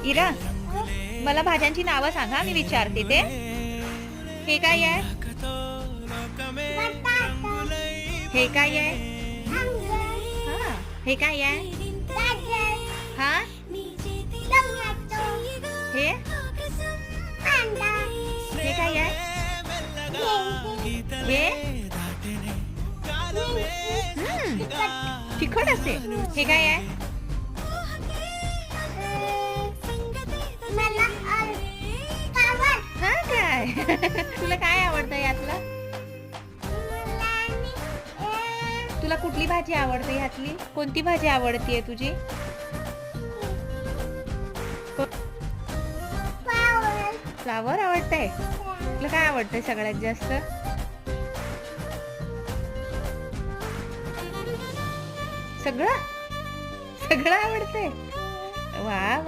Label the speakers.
Speaker 1: इरा, मला भाज्यांची नावं सांगा, मी विचारते ते. हे काय आहे? हे काय आहे? हा, हे काय आहे? हा, हे हे काय आहे? हे तिखट असे. हे काय आहे? हा काय? तुला काय आवडतं यातलं? तुला कुठली भाजी आवडते यातली? कोणती भाजी आवडतीये तुझी? फ्लावर आवडतंय? तुला काय आवडतंय सगळ्यात जास्त? सगळं सगळं आवडतंय. वा.